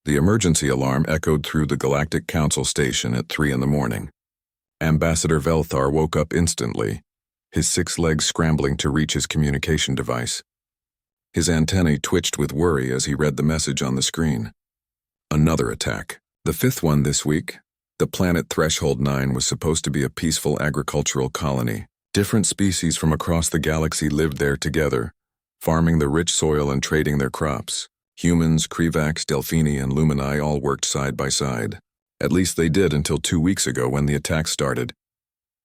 The emergency alarm echoed through the Galactic Council station at 3 in the morning. Ambassador Velthar woke up instantly, his 6 legs scrambling to reach his communication device. His antennae twitched with worry as he read the message on the screen. Another attack. The 5th one this week. The planet Threshold 9 was supposed to be a peaceful agricultural colony. Different species from across the galaxy lived there together, farming the rich soil and trading their crops. Humans, Krivax, Delphini, and Lumini all worked side by side. At least they did until 2 weeks ago when the attack started.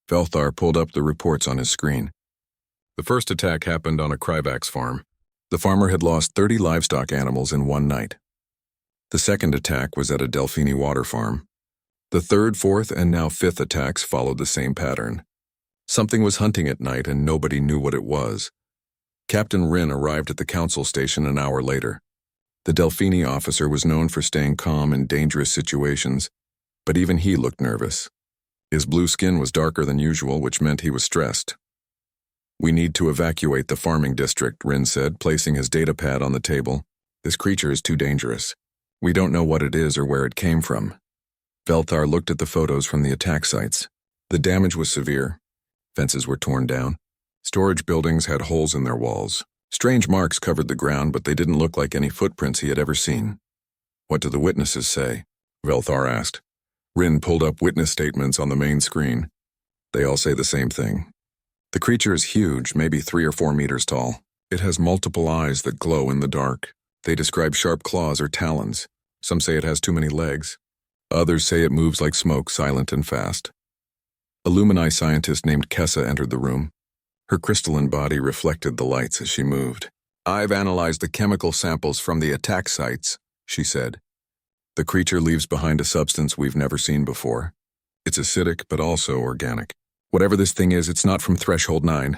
Velthar pulled up the reports on his screen. The first attack happened on a Krivax farm. The farmer had lost 30 livestock animals in one night. The second attack was at a Delphini water farm. The third, fourth, and now 5th attacks followed the same pattern. Something was hunting at night and nobody knew what it was. Captain Rin arrived at the council station an hour later. The Delphini officer was known for staying calm in dangerous situations, but even he looked nervous. His blue skin was darker than usual, which meant he was stressed. "We need to evacuate the farming district," Rin said, placing his datapad on the table. "This creature is too dangerous. We don't know what it is or where it came from." Velthar looked at the photos from the attack sites. The damage was severe. Fences were torn down. Storage buildings had holes in their walls. Strange marks covered the ground, but they didn't look like any footprints he had ever seen. "What do the witnesses say?" Velthar asked. Rin pulled up witness statements on the main screen. They all say the same thing. "The creature is huge, maybe 3 or 4 meters tall. It has multiple eyes that glow in the dark. They describe sharp claws or talons. Some say it has too many legs. Others say it moves like smoke, silent and fast." A Lumini scientist named Kessa entered the room. Her crystalline body reflected the lights as she moved. "I've analyzed the chemical samples from the attack sites," she said. "The creature leaves behind a substance we've never seen before. It's acidic, but also organic. Whatever this thing is, it's not from Threshold 9.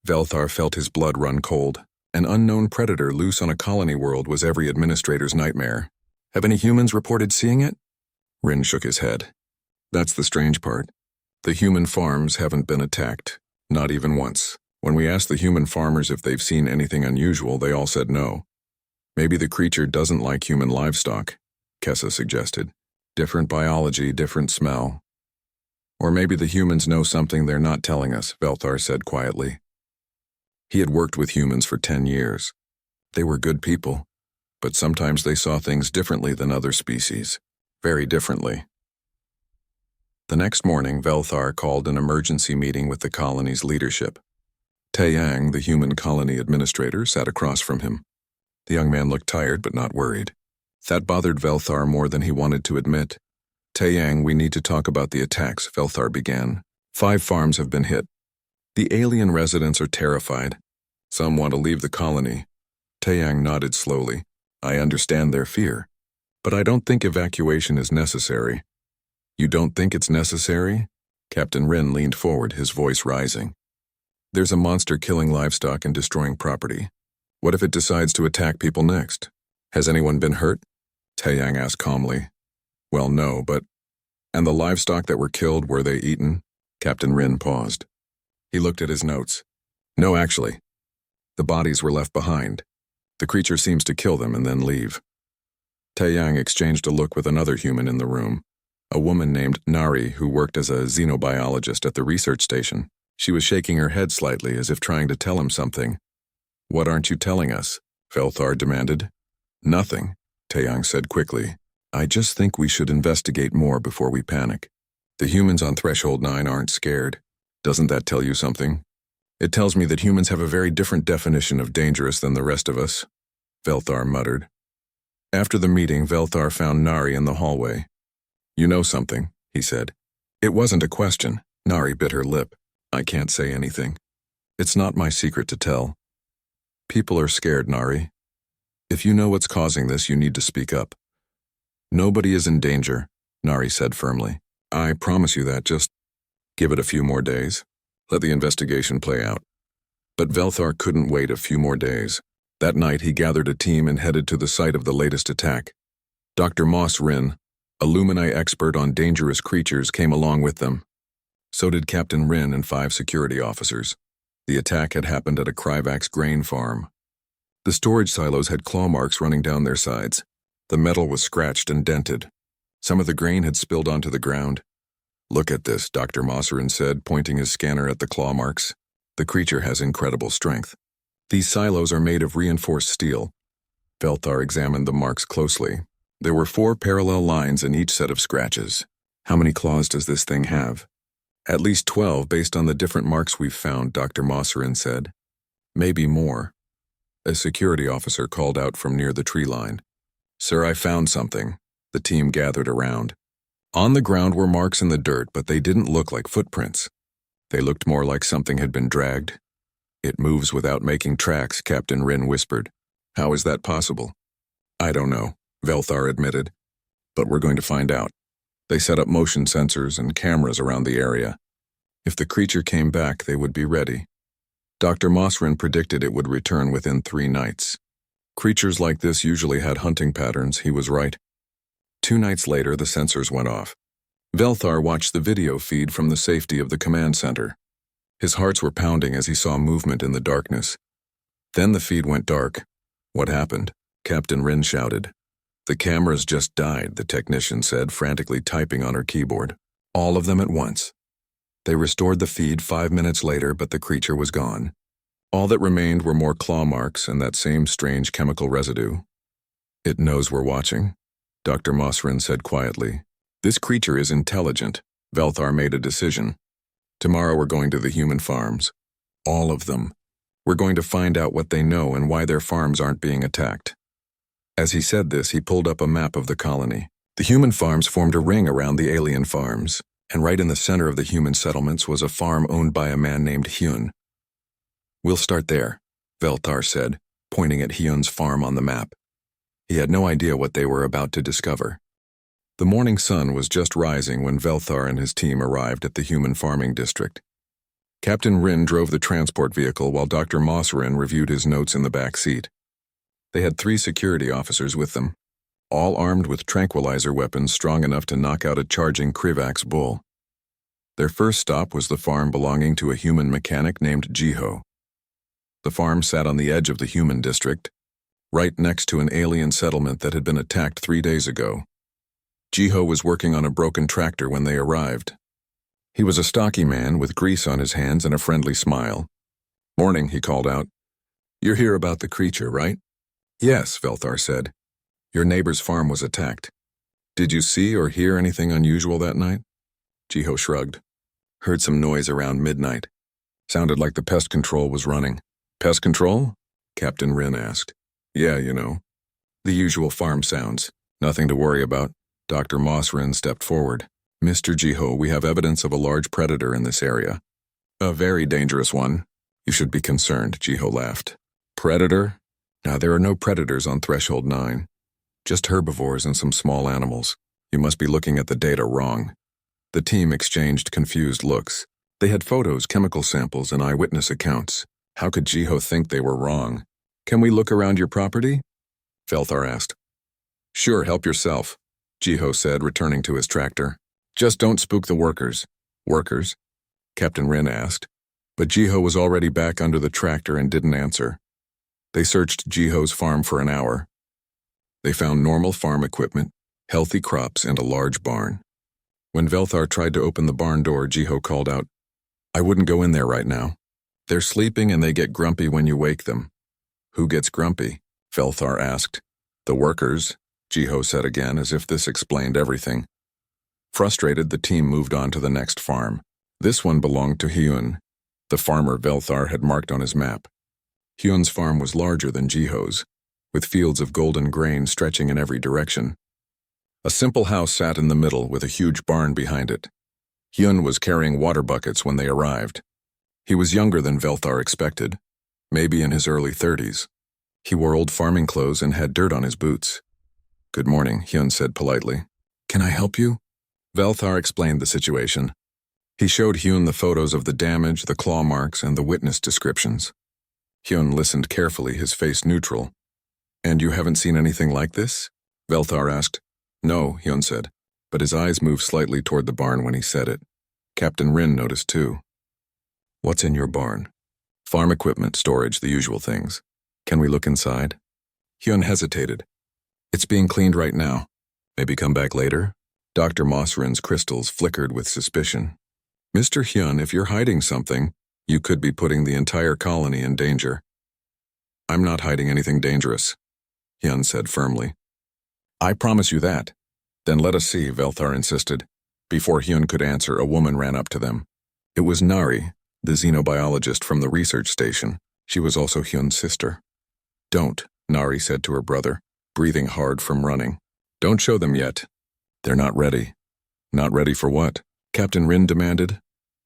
Velthar felt his blood run cold. An unknown predator loose on a colony world was every administrator's nightmare. "Have any humans reported seeing it?" Rin shook his head. "That's the strange part. The human farms haven't been attacked, not even once. When we asked the human farmers if they've seen anything unusual, they all said no. Maybe the creature doesn't like human livestock," Kessa suggested. "Different biology, different smell." "Or maybe the humans know something they're not telling us," Velthar said quietly. He had worked with humans for 10 years. They were good people, but sometimes they saw things differently than other species. Very differently. The next morning, Velthar called an emergency meeting with the colony's leadership. Taeyang, the human colony administrator, sat across from him. The young man looked tired but not worried. That bothered Velthar more than he wanted to admit. "Taeyang, we need to talk about the attacks," Velthar began. 5 farms have been hit. The alien residents are terrified. Some want to leave the colony." Taeyang nodded slowly. "I understand their fear, but I don't think evacuation is necessary." "You don't think it's necessary?" Captain Rin leaned forward, his voice rising. "There's a monster killing livestock and destroying property. What if it decides to attack people next? Has anyone been hurt?" Taeyang asked calmly. "Well, no, but..." "And the livestock that were killed, were they eaten?" Captain Rin paused. He looked at his notes. "No, actually. The bodies were left behind. The creature seems to kill them and then leave." Taeyang exchanged a look with another human in the room, a woman named Nari who worked as a xenobiologist at the research station. She was shaking her head slightly as if trying to tell him something. "What aren't you telling us?" Velthar demanded. "Nothing," Taeyang said quickly. "I just think we should investigate more before we panic. The humans on Threshold 9 aren't scared. Doesn't that tell you something?" "It tells me that humans have a very different definition of dangerous than the rest of us," Velthar muttered. After the meeting, Velthar found Nari in the hallway. "You know something," he said. "It wasn't a question." Nari bit her lip. "I can't say anything. It's not my secret to tell. People are scared, Nari. If you know what's causing this, you need to speak up." "Nobody is in danger," Nari said firmly. "I promise you that. Just give it a few more days. Let the investigation play out." But Velthar couldn't wait a few more days. That night he gathered a team and headed to the site of the latest attack. Dr. Moss Rin, a Lumini expert on dangerous creatures, came along with them. So did Captain Rin and 5 security officers. The attack had happened at a Krivax grain farm. The storage silos had claw marks running down their sides. The metal was scratched and dented. Some of the grain had spilled onto the ground. "Look at this," Dr. Mosserin said, pointing his scanner at the claw marks. "The creature has incredible strength. These silos are made of reinforced steel." Velthar examined the marks closely. There were 4 parallel lines in each set of scratches. "How many claws does this thing have?" "At least 12 based on the different marks we've found," Dr. Mosserin said. "Maybe more." A security officer called out from near the tree line. "Sir, I found something." The team gathered around. On the ground were marks in the dirt, but they didn't look like footprints. They looked more like something had been dragged. "It moves without making tracks," Captain Rin whispered. "How is that possible?" "I don't know," Velthar admitted. "But we're going to find out." They set up motion sensors and cameras around the area. If the creature came back, they would be ready. Dr. Mosserin predicted it would return within 3 nights. Creatures like this usually had hunting patterns, he was right. 2 nights later, the sensors went off. Velthar watched the video feed from the safety of the command center. His hearts were pounding as he saw movement in the darkness. Then the feed went dark. "What happened?" Captain Rin shouted. "The cameras just died," the technician said, frantically typing on her keyboard. "All of them at once." They restored the feed 5 minutes later, but the creature was gone. All that remained were more claw marks and that same strange chemical residue. "It knows we're watching," Dr. Mosserin said quietly. "This creature is intelligent." Velthar made a decision. "Tomorrow we're going to the human farms. All of them. We're going to find out what they know and why their farms aren't being attacked." As he said this, he pulled up a map of the colony. The human farms formed a ring around the alien farms, and right in the center of the human settlements was a farm owned by a man named Hyun. "We'll start there," Velthar said, pointing at Hyun's farm on the map. He had no idea what they were about to discover. The morning sun was just rising when Velthar and his team arrived at the human farming district. Captain Rin drove the transport vehicle while Dr. Mosserin reviewed his notes in the back seat. They had 3 security officers with them, all armed with tranquilizer weapons strong enough to knock out a charging Krivax bull. Their first stop was the farm belonging to a human mechanic named Jiho. The farm sat on the edge of the human district, right next to an alien settlement that had been attacked 3 days ago. Jiho was working on a broken tractor when they arrived. He was a stocky man with grease on his hands and a friendly smile. "Morning," he called out. "You're here about the creature, right?" "Yes," Velthar said. "Your neighbor's farm was attacked. Did you see or hear anything unusual that night?" Jiho shrugged. "Heard some noise around midnight. Sounded like the pest control was running." "Pest control?" Captain Rin asked. "Yeah, you know. The usual farm sounds. Nothing to worry about." Dr. Mosserin stepped forward. "Mr. Jiho, we have evidence of a large predator in this area. A very dangerous one. You should be concerned," Jiho laughed. "Predator? Now, there are no predators on Threshold 9. Just herbivores and some small animals. You must be looking at the data wrong." The team exchanged confused looks. They had photos, chemical samples, and eyewitness accounts. How could Jiho think they were wrong? "Can we look around your property?" Velthar asked. "Sure, help yourself," Jiho said, returning to his tractor. "Just don't spook the workers." "Workers?" Captain Rin asked. But Jiho was already back under the tractor and didn't answer. They searched Jiho's farm for an hour. They found normal farm equipment, healthy crops, and a large barn. When Velthar tried to open the barn door, Jiho called out, "I wouldn't go in there right now. They're sleeping and they get grumpy when you wake them." "Who gets grumpy?" Velthar asked. "The workers," Jiho said again, as if this explained everything. Frustrated, the team moved on to the next farm. This one belonged to Hyun, the farmer Velthar had marked on his map. Hyun's farm was larger than Jiho's, with fields of golden grain stretching in every direction. A simple house sat in the middle with a huge barn behind it. Hyun was carrying water buckets when they arrived. He was younger than Velthar expected, maybe in his early 30s. He wore old farming clothes and had dirt on his boots. "Good morning," Hyun said politely. "Can I help you?" Velthar explained the situation. He showed Hyun the photos of the damage, the claw marks, and the witness descriptions. Hyun listened carefully, his face neutral. "And you haven't seen anything like this?" Velthar asked. "No," Hyun said, but his eyes moved slightly toward the barn when he said it. Captain Rin noticed too. "What's in your barn?" "Farm equipment, storage, the usual things." "Can we look inside?" Hyun hesitated. It's being cleaned right now. Maybe come back later? Dr. Mossrin's crystals flickered with suspicion. Mr. Hyun, if you're hiding something, you could be putting the entire colony in danger. I'm not hiding anything dangerous, Hyun said firmly. I promise you that. Then let us see, Velthar insisted. Before Hyun could answer, a woman ran up to them. It was Nari, the xenobiologist from the research station. She was also Hyun's sister. Don't, Nari said to her brother, breathing hard from running. Don't show them yet. They're not ready. Not ready for what? Captain Rin demanded.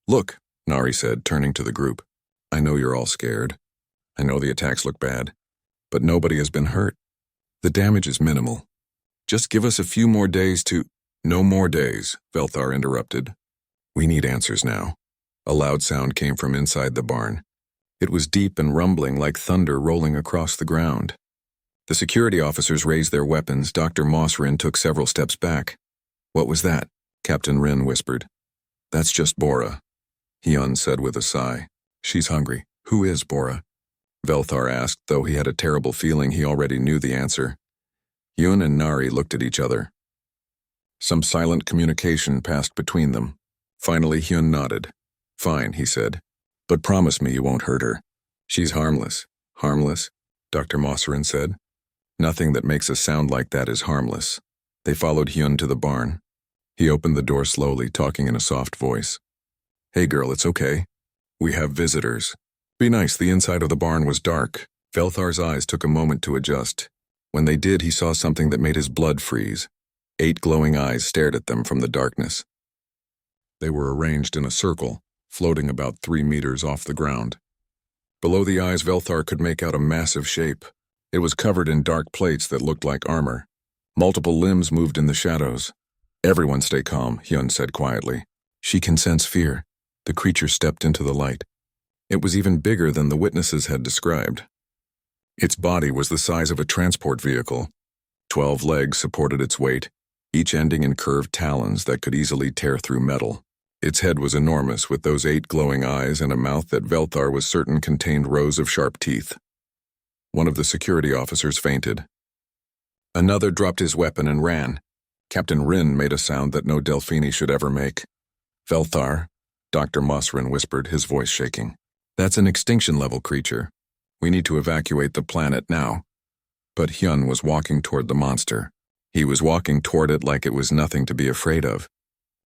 Look, Nari said, turning to the group. I know you're all scared. I know the attacks look bad. But nobody has been hurt. The damage is minimal. Just give us a few more days to— No more days, Velthar interrupted. We need answers now. A loud sound came from inside the barn. It was deep and rumbling like thunder rolling across the ground. The security officers raised their weapons. Dr. Mossrin took several steps back. What was that? Captain Rin whispered. That's just Bora, Hyun said with a sigh. She's hungry. Who is Bora? Velthar asked, though he had a terrible feeling he already knew the answer. Hyun and Nari looked at each other. Some silent communication passed between them. Finally, Hyun nodded. Fine, he said. But promise me you won't hurt her. She's harmless. Harmless? Dr. Mossrin said. Nothing that makes a sound like that is harmless. They followed Hyun to the barn. He opened the door slowly, talking in a soft voice. Hey girl, it's okay. We have visitors. Be nice, the inside of the barn was dark. Velthar's eyes took a moment to adjust. When they did, he saw something that made his blood freeze. 8 glowing eyes stared at them from the darkness. They were arranged in a circle, floating about 3 meters off the ground. Below the eyes, Velthar could make out a massive shape. It was covered in dark plates that looked like armor. Multiple limbs moved in the shadows. Everyone stay calm, Hyun said quietly. She can sense fear. The creature stepped into the light. It was even bigger than the witnesses had described. Its body was the size of a transport vehicle. 12 legs supported its weight, each ending in curved talons that could easily tear through metal. Its head was enormous, with those 8 glowing eyes and a mouth that Velthar was certain contained rows of sharp teeth. One of the security officers fainted. Another dropped his weapon and ran. Captain Rin made a sound that no Delphini should ever make. Velthar, Dr. Mossrin whispered, his voice shaking. That's an extinction-level creature. We need to evacuate the planet now. But Hyun was walking toward the monster. He was walking toward it like it was nothing to be afraid of.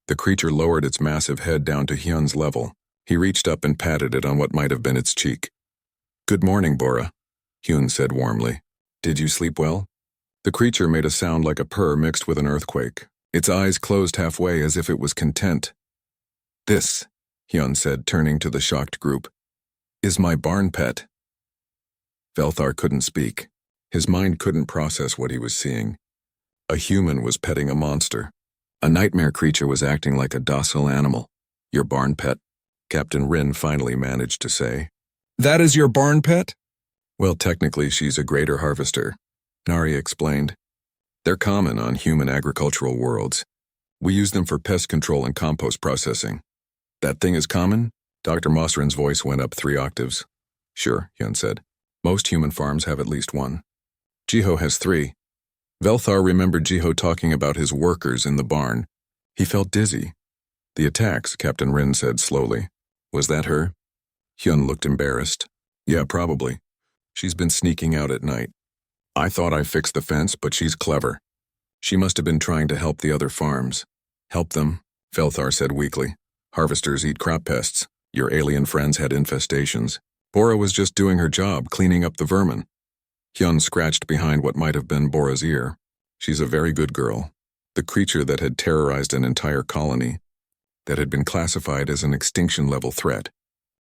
The creature lowered its massive head down to Hyun's level. He reached up and patted it on what might have been its cheek. Good morning, Bora, Hyun said warmly. Did you sleep well? The creature made a sound like a purr mixed with an earthquake. Its eyes closed halfway as if it was content. This, Hyun said, turning to the shocked group, is my barn pet. Velthar couldn't speak. His mind couldn't process what he was seeing. A human was petting a monster. A nightmare creature was acting like a docile animal. Your barn pet? Captain Rin finally managed to say. That is your barn pet? Well, technically she's a greater harvester, Nari explained. They're common on human agricultural worlds. We use them for pest control and compost processing. That thing is common? Dr. Mossrin's voice went up 3 octaves. Sure, Hyun said. Most human farms have at least one. Jiho has 3. Velthar remembered Jiho talking about his workers in the barn. He felt dizzy. The attacks, Captain Rin said slowly. Was that her? Hyun looked embarrassed. Yeah, probably. She's been sneaking out at night. I thought I fixed the fence, but she's clever. She must have been trying to help the other farms. Help them, Velthar said weakly. Harvesters eat crop pests. Your alien friends had infestations. Bora was just doing her job, cleaning up the vermin. Hyun scratched behind what might have been Bora's ear. She's a very good girl. The creature that had terrorized an entire colony, that had been classified as an extinction-level threat,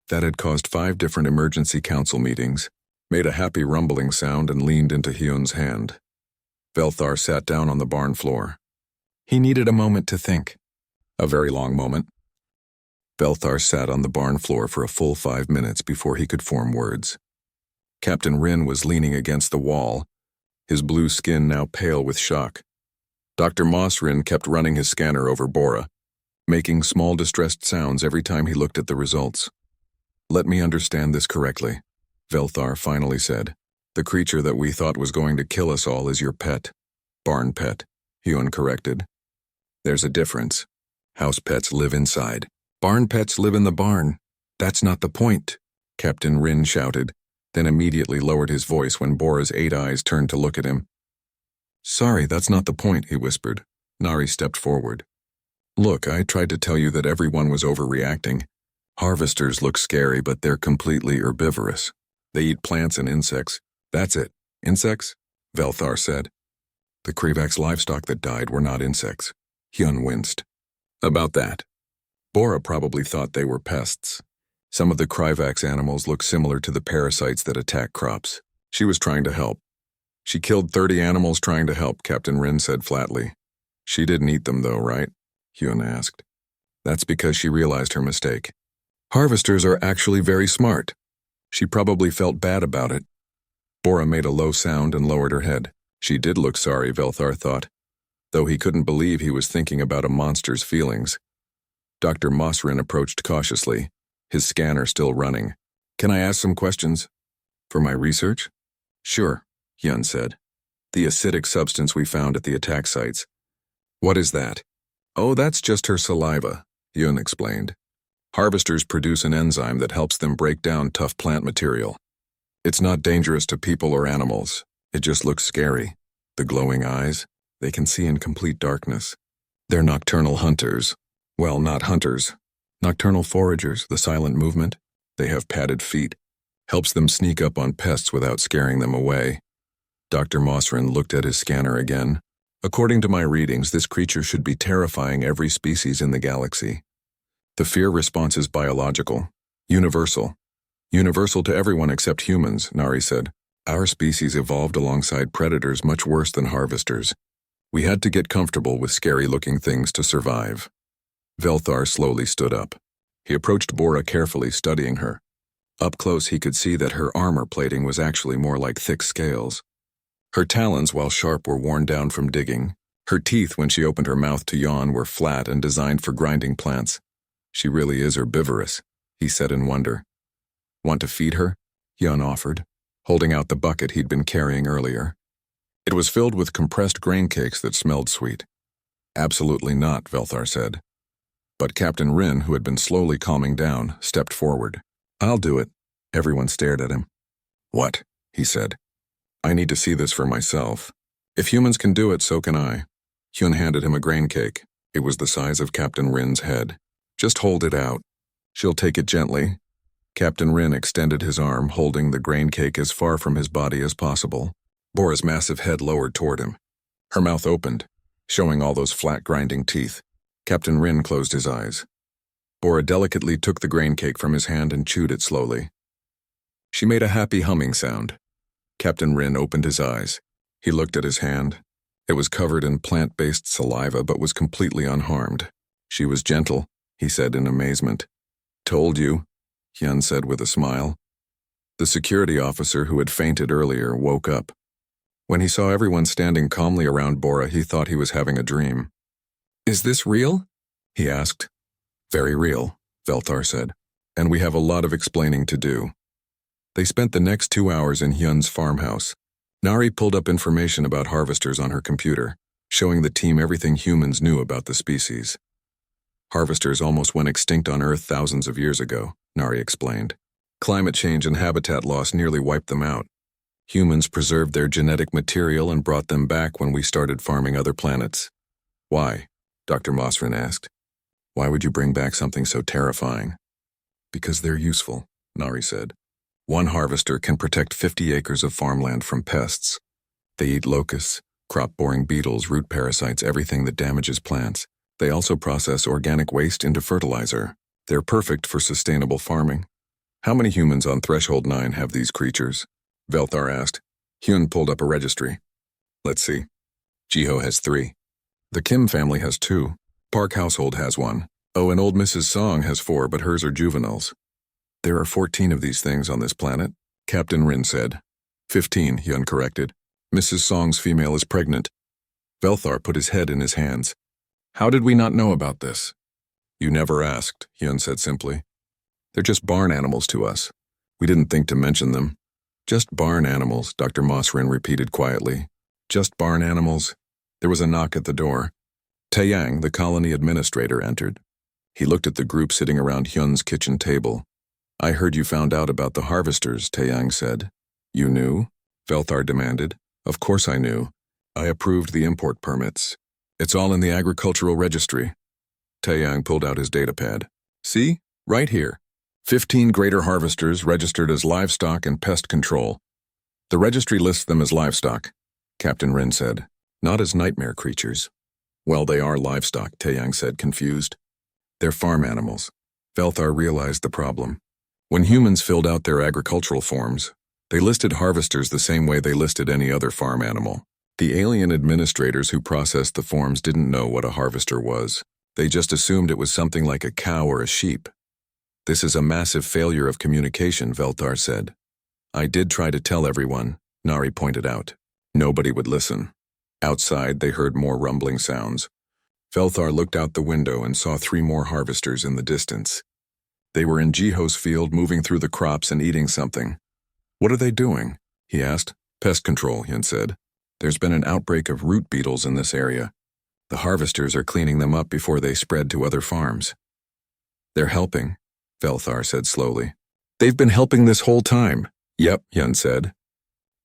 that had caused 5 different emergency council meetings, made a happy rumbling sound and leaned into Hyun's hand. Velthar sat down on the barn floor. He needed a moment to think. A very long moment. Velthar sat on the barn floor for a full 5 minutes before he could form words. Captain Rin was leaning against the wall, his blue skin now pale with shock. Dr. Mossrin kept running his scanner over Bora, making small distressed sounds every time he looked at the results. Let me understand this correctly, Velthar finally said. The creature that we thought was going to kill us all is your pet. Barn pet, Hyun corrected. There's a difference. House pets live inside. Barn pets live in the barn. That's not the point, Captain Rin shouted, then immediately lowered his voice when Bora's 8 eyes turned to look at him. Sorry, that's not the point, he whispered. Nari stepped forward. Look, I tried to tell you that everyone was overreacting. Harvesters look scary, but they're completely herbivorous. They eat plants and insects. That's it. Insects? Velthar said. The Krivak's livestock that died were not insects. Hyun winced. About that. Bora probably thought they were pests. Some of the Krivak's animals look similar to the parasites that attack crops. She was trying to help. She killed 30 animals trying to help, Captain Rin said flatly. She didn't eat them though, right? Hyun asked. That's because she realized her mistake. Harvesters are actually very smart. She probably felt bad about it. Bora made a low sound and lowered her head. She did look sorry, Velthar thought, though he couldn't believe he was thinking about a monster's feelings. Dr. Mosrin approached cautiously, his scanner still running. Can I ask some questions? For my research? Sure, Hyun said. The acidic substance we found at the attack sites. What is that? Oh, that's just her saliva, Hyun explained. Harvesters produce an enzyme that helps them break down tough plant material. It's not dangerous to people or animals. It just looks scary. The glowing eyes, they can see in complete darkness. They're nocturnal hunters. Well, not hunters. Nocturnal foragers, the silent movement. They have padded feet. Helps them sneak up on pests without scaring them away. Dr. Mosrin looked at his scanner again. According to my readings, this creature should be terrifying every species in the galaxy. The fear response is biological. Universal. Universal to everyone except humans, Nari said. Our species evolved alongside predators much worse than harvesters. We had to get comfortable with scary-looking things to survive. Velthar slowly stood up. He approached Bora carefully, studying her. Up close he could see that her armor plating was actually more like thick scales. Her talons, while sharp, were worn down from digging. Her teeth, when she opened her mouth to yawn, were flat and designed for grinding plants. She really is herbivorous, he said in wonder. Want to feed her? Hyun offered, holding out the bucket he'd been carrying earlier. It was filled with compressed grain cakes that smelled sweet. Absolutely not, Velthar said. But Captain Rin, who had been slowly calming down, stepped forward. I'll do it. Everyone stared at him. What? He said. I need to see this for myself. If humans can do it, so can I. Hyun handed him a grain cake. It was the size of Captain Rin's head. Just hold it out. She'll take it gently. Captain Rin extended his arm, holding the grain cake as far from his body as possible. Bora's massive head lowered toward him. Her mouth opened, showing all those flat grinding teeth. Captain Rin closed his eyes. Bora delicately took the grain cake from his hand and chewed it slowly. She made a happy humming sound. Captain Rin opened his eyes. He looked at his hand. It was covered in plant-based saliva but was completely unharmed. She was gentle, he said in amazement. Told you, Hyun said with a smile. The security officer who had fainted earlier woke up. When he saw everyone standing calmly around Bora, he thought he was having a dream. Is this real? He asked. Very real, Velthar said, and we have a lot of explaining to do. They spent the next 2 hours in Hyun's farmhouse. Nari pulled up information about harvesters on her computer, showing the team everything humans knew about the species. Harvesters almost went extinct on Earth thousands of years ago, Nari explained. Climate change and habitat loss nearly wiped them out. Humans preserved their genetic material and brought them back when we started farming other planets. Why? Dr. Mosrin asked. Why would you bring back something so terrifying? Because they're useful, Nari said. One harvester can protect 50 acres of farmland from pests. They eat locusts, crop-boring beetles, root parasites, everything that damages plants. They also process organic waste into fertilizer. They're perfect for sustainable farming. How many humans on Threshold 9 have these creatures? Velthar asked. Hyun pulled up a registry. Let's see. Jiho has 3. The Kim family has 2. Park household has 1. Oh, and old Mrs. Song has 4, but hers are juveniles. There are 14 of these things on this planet, Captain Rin said. 15, Hyun corrected. Mrs. Song's female is pregnant. Velthar put his head in his hands. How did we not know about this? You never asked, Hyun said simply. They're just barn animals to us. We didn't think to mention them. Just barn animals, Dr. Mosrin repeated quietly. Just barn animals. There was a knock at the door. Taeyang, the colony administrator, entered. He looked at the group sitting around Hyun's kitchen table. "I heard you found out about the harvesters," Taeyang said. "You knew?" Velthar demanded. "Of course I knew. I approved the import permits. It's all in the agricultural registry." Taeyang pulled out his datapad. "See? Right here. 15 greater harvesters registered as livestock and pest control. The registry lists them as livestock," Captain Rin said, "not as nightmare creatures." "Well, they are livestock," Taeyang said, confused. "They're farm animals." Velthar realized the problem. When humans filled out their agricultural forms, they listed harvesters the same way they listed any other farm animal. The alien administrators who processed the forms didn't know what a harvester was. They just assumed it was something like a cow or a sheep. "This is a massive failure of communication," Velthar said. "I did try to tell everyone," Nari pointed out. Nobody would listen. Outside, they heard more rumbling sounds. Velthar looked out the window and saw 3 more harvesters in the distance. They were in Jiho's field, moving through the crops and eating something. "What are they doing?" he asked. "Pest control," Hyun said. "There's been an outbreak of root beetles in this area. The harvesters are cleaning them up before they spread to other farms." "They're helping," Velthar said slowly. "They've been helping this whole time." "Yep," Hyun said.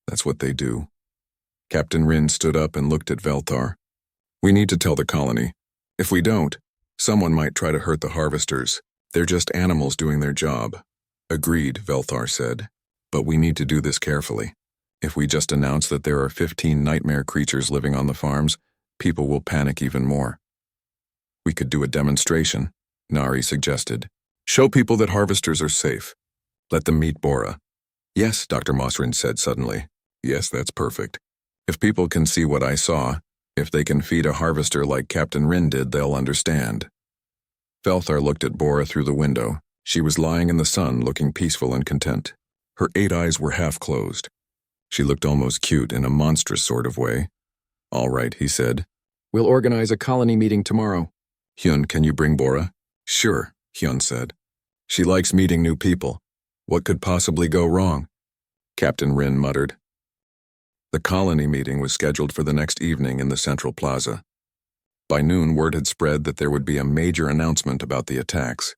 "That's what they do." Captain Rin stood up and looked at Velthar. "We need to tell the colony. If we don't, someone might try to hurt the harvesters. They're just animals doing their job." "Agreed," Velthar said. "But we need to do this carefully. If we just announce that there are 15 nightmare creatures living on the farms, people will panic even more." "We could do a demonstration," Nari suggested. "Show people that harvesters are safe. Let them meet Bora." "Yes," Dr. Mosrin said suddenly. "Yes, that's perfect. If people can see what I saw, if they can feed a harvester like Captain Rin did, they'll understand." Velthar looked at Bora through the window. She was lying in the sun, looking peaceful and content. Her 8 eyes were half closed. She looked almost cute in a monstrous sort of way. "All right," he said. "We'll organize a colony meeting tomorrow." "Hyun, can you bring Bora?" "Sure," Hyun said. "She likes meeting new people. What could possibly go wrong?" Captain Rin muttered. The colony meeting was scheduled for the next evening in the central plaza. By noon, word had spread that there would be a major announcement about the attacks.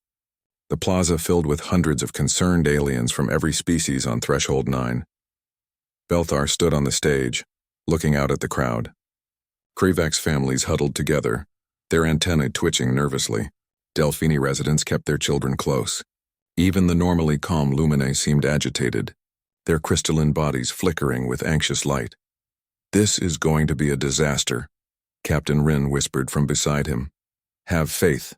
The plaza filled with hundreds of concerned aliens from every species on Threshold 9. Velthar stood on the stage, looking out at the crowd. Krivak's families huddled together, their antennae twitching nervously. Delphini residents kept their children close. Even the normally calm Luminae seemed agitated, their crystalline bodies flickering with anxious light. "This is going to be a disaster," Captain Rin whispered from beside him. "Have faith,"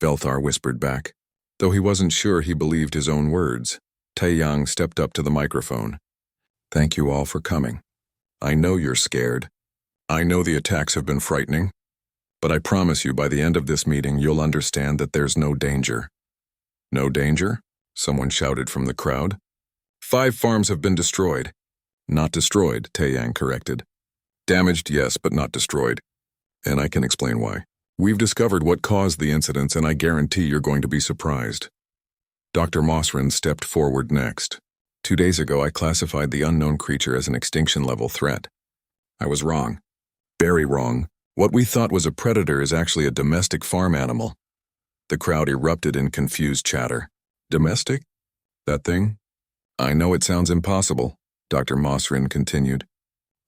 Velthar whispered back. Though he wasn't sure he believed his own words, Taeyang stepped up to the microphone. "Thank you all for coming. I know you're scared. I know the attacks have been frightening. But I promise you by the end of this meeting you'll understand that there's no danger." "No danger?" someone shouted from the crowd. 5 farms have been destroyed." "Not destroyed," Taeyang corrected. "Damaged, yes, but not destroyed. And I can explain why. We've discovered what caused the incidents, and I guarantee you're going to be surprised." Dr. Mosrin stepped forward next. 2 days ago, I classified the unknown creature as an extinction-level threat. I was wrong. Very wrong. What we thought was a predator is actually a domestic farm animal. The crowd erupted in confused chatter. "Domestic? That thing? I know it sounds impossible," Dr. Mosrin continued.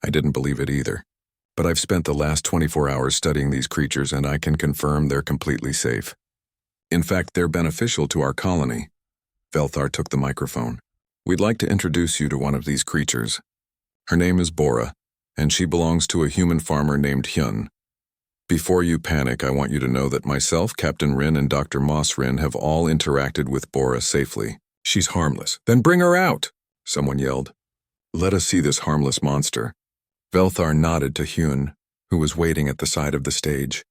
"I didn't believe it either. But I've spent the last 24 hours studying these creatures, and I can confirm they're completely safe. In fact, they're beneficial to our colony." Velthar took the microphone. "We'd like to introduce you to one of these creatures. Her name is Bora, and she belongs to a human farmer named Hyun. Before you panic, I want you to know that myself, Captain Rin, and Dr. Mosrin have all interacted with Bora safely. She's harmless." "Then bring her out!" someone yelled. "Let us see this harmless monster." Velthar nodded to Hyun, who was waiting at the side of the stage.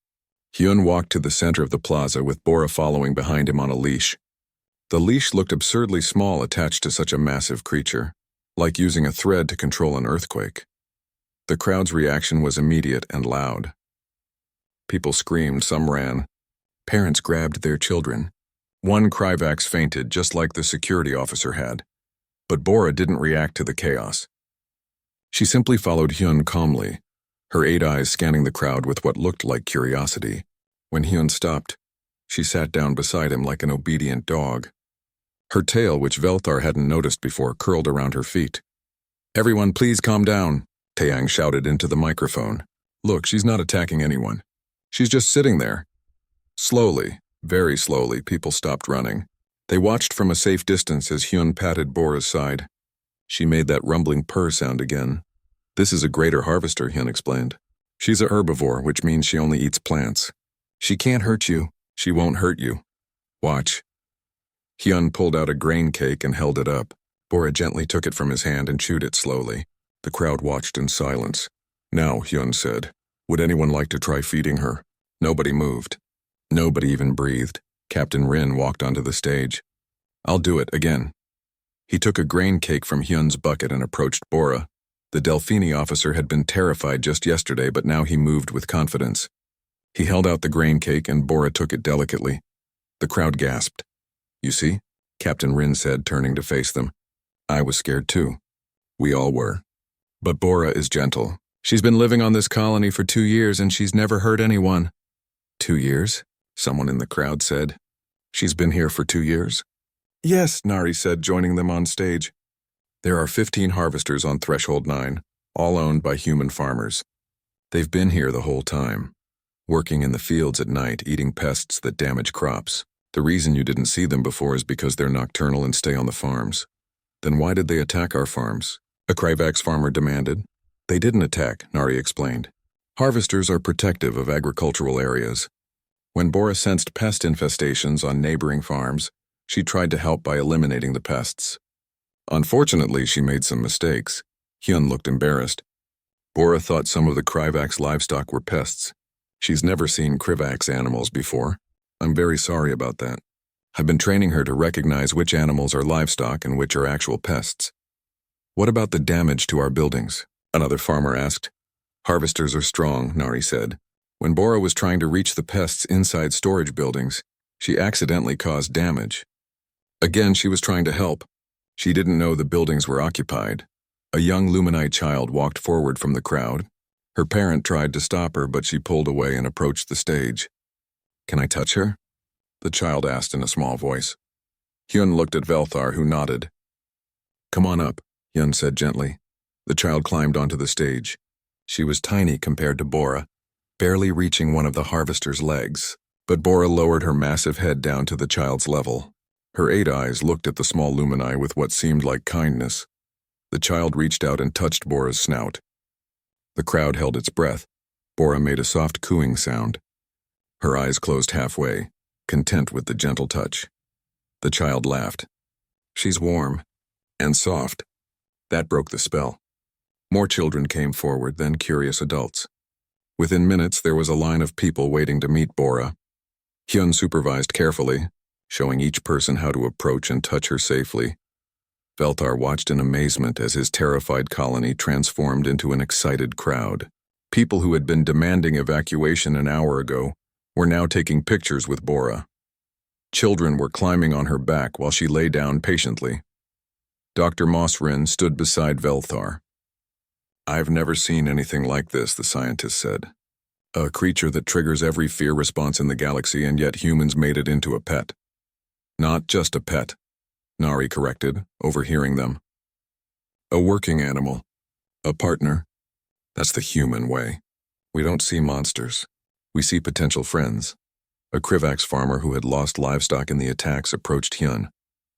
Hyun walked to the center of the plaza with Bora following behind him on a leash. The leash looked absurdly small attached to such a massive creature, like using a thread to control an earthquake. The crowd's reaction was immediate and loud. People screamed, some ran. Parents grabbed their children. One Kryvax fainted, just like the security officer had. But Bora didn't react to the chaos. She simply followed Hyun calmly, her 8 eyes scanning the crowd with what looked like curiosity. When Hyun stopped, she sat down beside him like an obedient dog. Her tail, which Velthar hadn't noticed before, curled around her feet. "Everyone, please calm down," Taeyang shouted into the microphone. "Look, she's not attacking anyone. She's just sitting there." Slowly, very slowly, people stopped running. They watched from a safe distance as Hyun patted Bora's side. She made that rumbling purr sound again. "This is a greater harvester," Hyun explained. "She's a herbivore, which means she only eats plants. She can't hurt you. She won't hurt you. Watch." Hyun pulled out a grain cake and held it up. Bora gently took it from his hand and chewed it slowly. The crowd watched in silence. "Now," Hyun said, "would anyone like to try feeding her?" Nobody moved. Nobody even breathed. Captain Rin walked onto the stage. "I'll do it again." He took a grain cake from Hyun's bucket and approached Bora. The Delphini officer had been terrified just yesterday, but now he moved with confidence. He held out the grain cake and Bora took it delicately. The crowd gasped. "You see?" Captain Rin said, turning to face them. "I was scared too. We all were. But Bora is gentle. She's been living on this colony for 2 years and she's never hurt anyone." 2 years? Someone in the crowd said. "She's been here for 2 years?" "Yes," Nari said, joining them on stage. "There are 15 harvesters on Threshold 9, all owned by human farmers. They've been here the whole time, working in the fields at night, eating pests that damage crops. The reason you didn't see them before is because they're nocturnal and stay on the farms." "Then why did they attack our farms?" a Kryvax farmer demanded. "They didn't attack," Nari explained. "Harvesters are protective of agricultural areas. When Bora sensed pest infestations on neighboring farms, she tried to help by eliminating the pests. Unfortunately, she made some mistakes." Hyun looked embarrassed. "Bora thought some of the Kryvax livestock were pests. She's never seen Kryvax animals before. I'm very sorry about that. I've been training her to recognize which animals are livestock and which are actual pests." "What about the damage to our buildings?" another farmer asked. "Harvesters are strong," Nari said. "When Bora was trying to reach the pests inside storage buildings, she accidentally caused damage. Again, she was trying to help. She didn't know the buildings were occupied." A young Luminite child walked forward from the crowd. Her parent tried to stop her, but she pulled away and approached the stage. "Can I touch her?" the child asked in a small voice. Hyun looked at Velthar, who nodded. "Come on up," Hyun said gently. The child climbed onto the stage. She was tiny compared to Bora, barely reaching one of the harvester's legs, but Bora lowered her massive head down to the child's level. Her 8 eyes looked at the small Lumini with what seemed like kindness. The child reached out and touched Bora's snout. The crowd held its breath. Bora made a soft cooing sound. Her eyes closed halfway, content with the gentle touch. The child laughed. "She's warm and soft." That broke the spell. More children came forward, then curious adults. Within minutes, there was a line of people waiting to meet Bora. Hyun supervised carefully, showing each person how to approach and touch her safely. Velthar watched in amazement as his terrified colony transformed into an excited crowd. People who had been demanding evacuation an hour ago were now taking pictures with Bora. Children were climbing on her back while she lay down patiently. Dr. Mossrin stood beside Velthar. "I've never seen anything like this," the scientist said. "A creature that triggers every fear response in the galaxy, and yet humans made it into a pet." "Not just a pet," Nari corrected, overhearing them. "A working animal. A partner. That's the human way. We don't see monsters. We see potential friends." A Kryvax farmer who had lost livestock in the attacks approached Hyun.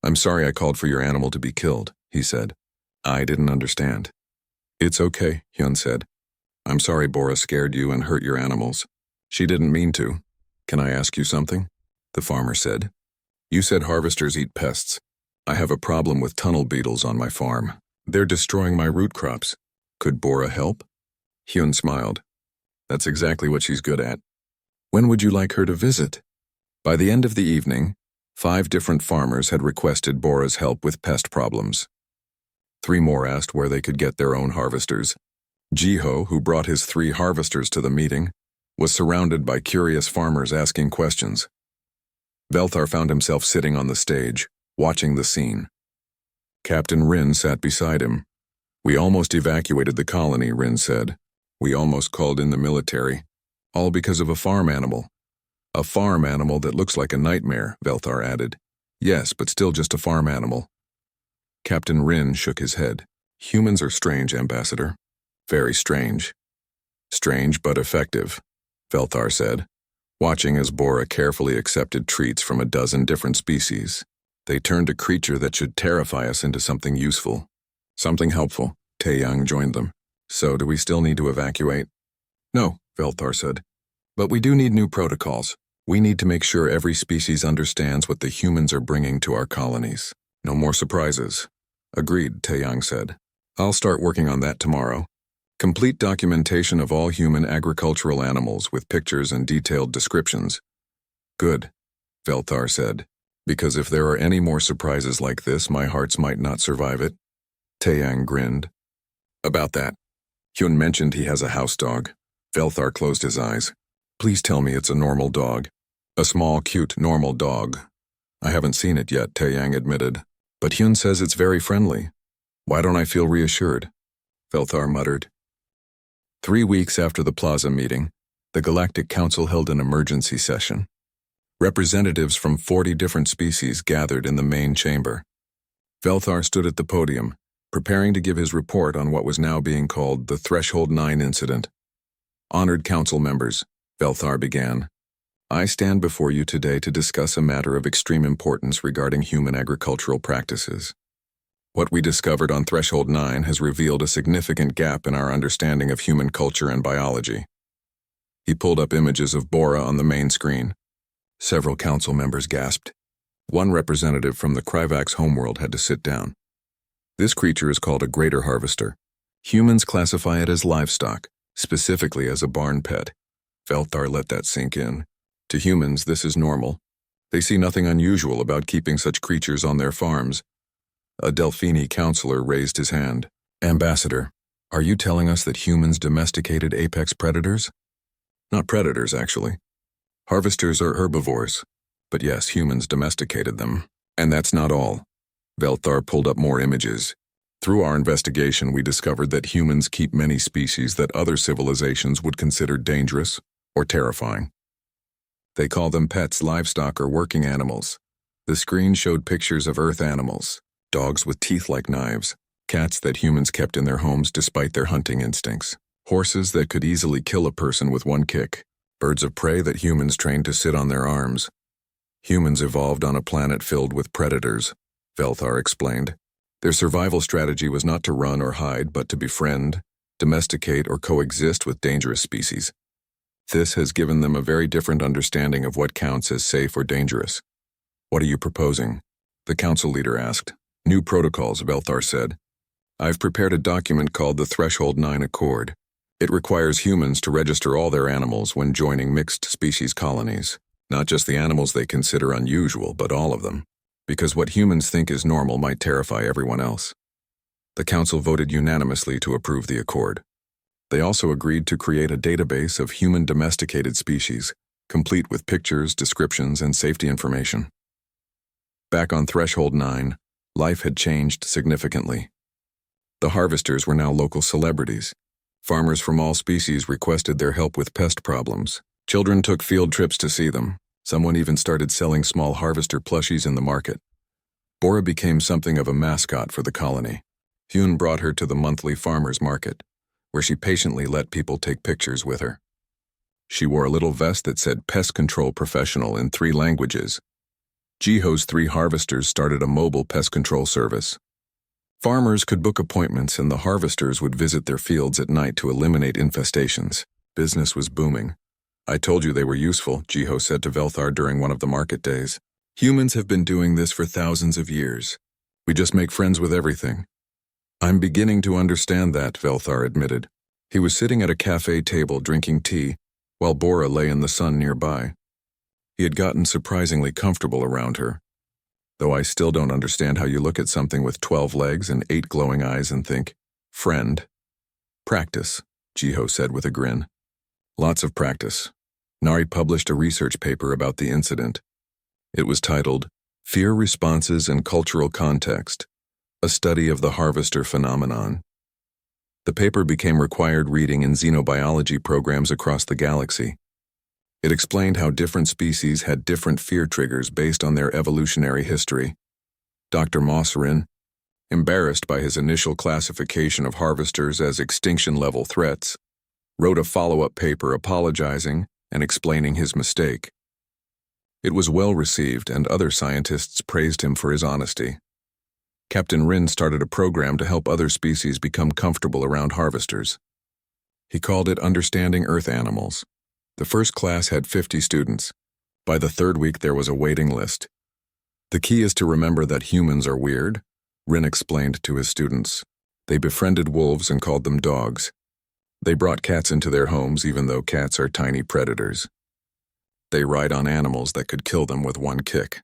"I'm sorry I called for your animal to be killed," he said. "I didn't understand." "It's okay," Hyun said. "I'm sorry Bora scared you and hurt your animals. She didn't mean to. Can I ask you something?" the farmer said. "You said harvesters eat pests. I have a problem with tunnel beetles on my farm. They're destroying my root crops. Could Bora help?" Hyun smiled. "That's exactly what she's good at." "When would you like her to visit?" By the end of the evening, 5 different farmers had requested Bora's help with pest problems. 3 more asked where they could get their own harvesters. Jiho, who brought his 3 harvesters to the meeting, was surrounded by curious farmers asking questions. Velthar found himself sitting on the stage, watching the scene. Captain Rin sat beside him. "We almost evacuated the colony," Rin said. We almost called in the military, all because of a farm animal. A farm animal that looks like a nightmare, Velthar added. Yes, but still just a farm animal. Captain Rin shook his head. Humans are strange, Ambassador. Very strange. Strange but effective, Velthar said, watching as Bora carefully accepted treats from a dozen different species. They turned a creature that should terrify us into something useful. Something helpful. Taeyang joined them. So, do we still need to evacuate? No, Velthar said. But we do need new protocols. We need to make sure every species understands what the humans are bringing to our colonies. No more surprises. Agreed, Taeyang said. I'll start working on that tomorrow. Complete documentation of all human agricultural animals with pictures and detailed descriptions. Good, Velthar said, because if there are any more surprises like this, my hearts might not survive it. Taeyang grinned. About that, Hyun mentioned he has a house dog. Velthar closed his eyes. Please tell me it's a normal dog. A small, cute, normal dog. I haven't seen it yet, Taeyang admitted. But Hyun says it's very friendly. Why don't I feel reassured? Velthar muttered. 3 weeks after the Plaza meeting, the Galactic Council held an emergency session. Representatives from 40 different species gathered in the main chamber. Velthar stood at the podium, preparing to give his report on what was now being called the Threshold 9 incident. Honored council members, Velthar began. I stand before you today to discuss a matter of extreme importance regarding human agricultural practices. What we discovered on Threshold 9 has revealed a significant gap in our understanding of human culture and biology. He pulled up images of Bora on the main screen. Several council members gasped. One representative from the Kryvax homeworld had to sit down. This creature is called a greater harvester. Humans classify it as livestock, specifically as a barn pet. Velthar let that sink in. To humans, this is normal. They see nothing unusual about keeping such creatures on their farms. A Delphini counselor raised his hand. Ambassador, are you telling us that humans domesticated apex predators? Not predators, actually. Harvesters are herbivores. But yes, humans domesticated them. And that's not all. Velthar pulled up more images. Through our investigation, we discovered that humans keep many species that other civilizations would consider dangerous or terrifying. They call them pets, livestock, or working animals. The screen showed pictures of Earth animals. Dogs with teeth like knives, cats that humans kept in their homes despite their hunting instincts, horses that could easily kill a person with one kick, birds of prey that humans trained to sit on their arms. Humans evolved on a planet filled with predators, Velthar explained. Their survival strategy was not to run or hide, but to befriend, domesticate, or coexist with dangerous species. This has given them a very different understanding of what counts as safe or dangerous. What are you proposing? The council leader asked. New protocols, Velthar said. I've prepared a document called the Threshold 9 Accord. It requires humans to register all their animals when joining mixed species colonies. Not just the animals they consider unusual, but all of them. Because what humans think is normal might terrify everyone else. The council voted unanimously to approve the accord. They also agreed to create a database of human domesticated species, complete with pictures, descriptions, and safety information. Back on Threshold 9, life had changed significantly. The harvesters were now local celebrities. Farmers from all species requested their help with pest problems. Children took field trips to see them. Someone even started selling small harvester plushies in the market. Bora became something of a mascot for the colony. Hyun brought her to the monthly farmers market, where she patiently let people take pictures with her. She wore a little vest that said Pest Control Professional in 3 languages. Jiho's 3 harvesters started a mobile pest control service. Farmers could book appointments and the harvesters would visit their fields at night to eliminate infestations. Business was booming. I told you they were useful, Jiho said to Velthar during one of the market days. Humans have been doing this for thousands of years. We just make friends with everything. I'm beginning to understand that, Velthar admitted. He was sitting at a cafe table drinking tea, while Bora lay in the sun nearby. He had gotten surprisingly comfortable around her. Though I still don't understand how you look at something with 12 legs and 8 glowing eyes and think, friend. Practice, Jiho said with a grin. Lots of practice. Nari published a research paper about the incident. It was titled, Fear Responses and Cultural Context, a Study of the Harvester Phenomenon. The paper became required reading in xenobiology programs across the galaxy. It explained how different species had different fear triggers based on their evolutionary history. Dr. Mosserin, embarrassed by his initial classification of harvesters as extinction-level threats, wrote a follow-up paper apologizing and explaining his mistake. It was well received, and other scientists praised him for his honesty. Captain Rin started a program to help other species become comfortable around harvesters. He called it Understanding Earth Animals. The first class had 50 students. By the third week, there was a waiting list. The key is to remember that humans are weird, Rin explained to his students. They befriended wolves and called them dogs. They brought cats into their homes even though cats are tiny predators. They ride on animals that could kill them with one kick.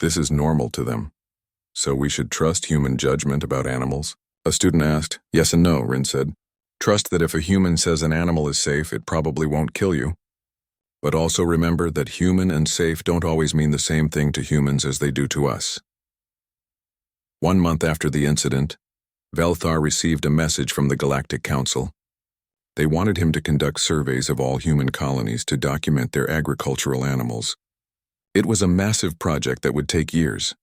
This is normal to them. So we should trust human judgment about animals? A student asked. Yes and no, Rin said. Trust that if a human says an animal is safe, it probably won't kill you. But also remember that human and safe don't always mean the same thing to humans as they do to us. 1 month after the incident, Velthar received a message from the Galactic Council. They wanted him to conduct surveys of all human colonies to document their agricultural animals. It was a massive project that would take years.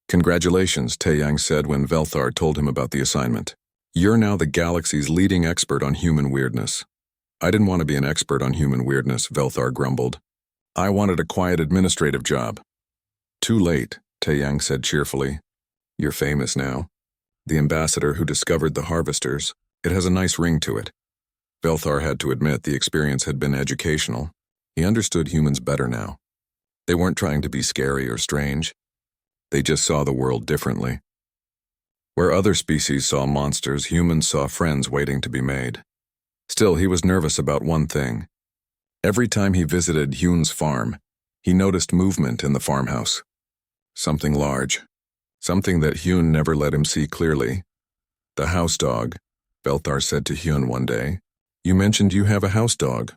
Congratulations, Taeyang said when Velthar told him about the assignment. You're now the galaxy's leading expert on human weirdness. I didn't want to be an expert on human weirdness, Velthar grumbled. I wanted a quiet administrative job. Too late, Taeyang said cheerfully. You're famous now. The ambassador who discovered the harvesters. It has a nice ring to it. Velthar had to admit the experience had been educational. He understood humans better now. They weren't trying to be scary or strange. They just saw the world differently. Where other species saw monsters, humans saw friends waiting to be made. Still, he was nervous about one thing. Every time he visited Hyun's farm, he noticed movement in the farmhouse. Something large. Something that Hyun never let him see clearly. The house dog, Velthar said to Hyun one day. You mentioned you have a house dog.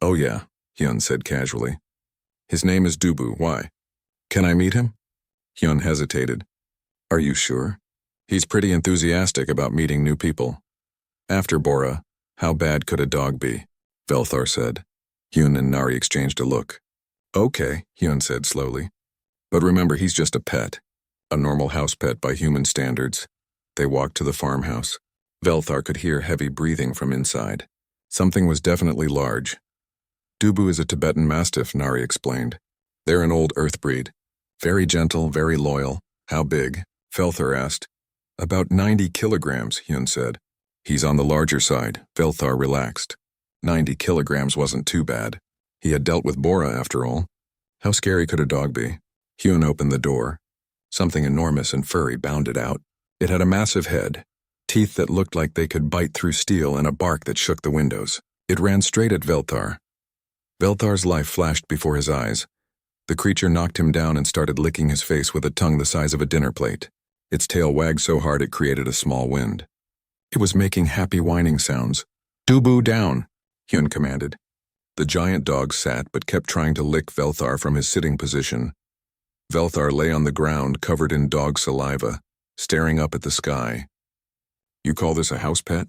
Oh yeah, Hyun said casually. His name is Dubu, why? Can I meet him? Hyun hesitated. Are you sure? He's pretty enthusiastic about meeting new people. After Bora, how bad could a dog be? Velthar said. Hyun and Nari exchanged a look. Okay, Hyun said slowly. But remember, he's just a pet. A normal house pet by human standards. They walked to the farmhouse. Velthar could hear heavy breathing from inside. Something was definitely large. Dubu is a Tibetan Mastiff, Nari explained. They're an old earth breed. Very gentle, very loyal. How big? Velthar asked. About 90 kilograms, Hyun said. He's on the larger side. Velthar relaxed. 90 kilograms wasn't too bad. He had dealt with Bora after all. How scary could a dog be? Hyun opened the door. Something enormous and furry bounded out. It had a massive head, teeth that looked like they could bite through steel, and a bark that shook the windows. It ran straight at Velthar. Velthar's life flashed before his eyes. The creature knocked him down and started licking his face with a tongue the size of a dinner plate. Its tail wagged so hard it created a small wind. It was making happy whining sounds. Dubu down, Hyun commanded. The giant dog sat but kept trying to lick Velthar from his sitting position. Velthar lay on the ground covered in dog saliva, staring up at the sky. You call this a house pet?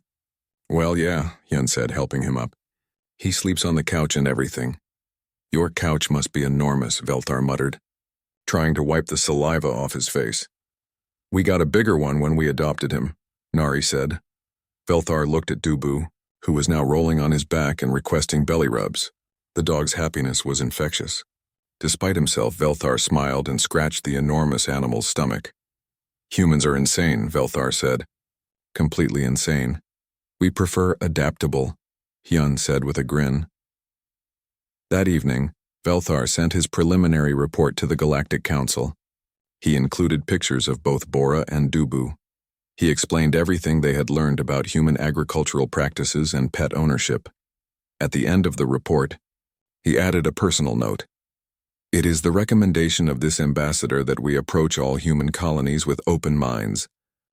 Well, yeah, Hyun said, helping him up. He sleeps on the couch and everything. Your couch must be enormous, Velthar muttered, trying to wipe the saliva off his face. We got a bigger one when we adopted him, Nari said. Velthar looked at Dubu, who was now rolling on his back and requesting belly rubs. The dog's happiness was infectious. Despite himself, Velthar smiled and scratched the enormous animal's stomach. Humans are insane, Velthar said. Completely insane. We prefer adaptable, Hyun said with a grin. That evening, Velthar sent his preliminary report to the Galactic Council. He included pictures of both Bora and Dubu. He explained everything they had learned about human agricultural practices and pet ownership. At the end of the report, he added a personal note. It is the recommendation of this ambassador that we approach all human colonies with open minds,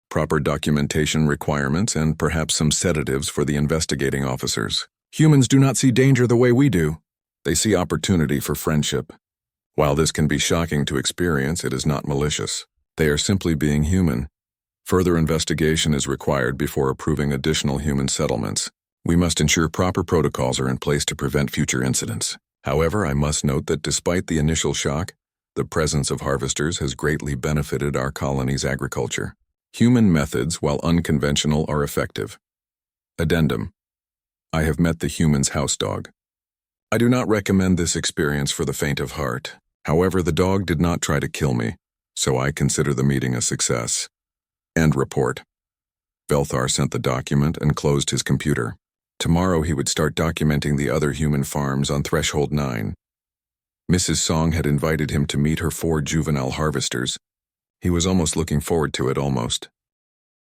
proper documentation requirements, and perhaps some sedatives for the investigating officers. Humans do not see danger the way we do. They see opportunity for friendship. While this can be shocking to experience, it is not malicious. They are simply being human. Further investigation is required before approving additional human settlements. We must ensure proper protocols are in place to prevent future incidents. However, I must note that despite the initial shock, the presence of harvesters has greatly benefited our colony's agriculture. Human methods, while unconventional, are effective. Addendum. I have met the human's house dog. I do not recommend this experience for the faint of heart. However, the dog did not try to kill me, so I consider the meeting a success. End report. Velthar sent the document and closed his computer. Tomorrow he would start documenting the other human farms on Threshold 9. Mrs. Song had invited him to meet her 4 juvenile harvesters. He was almost looking forward to it, almost.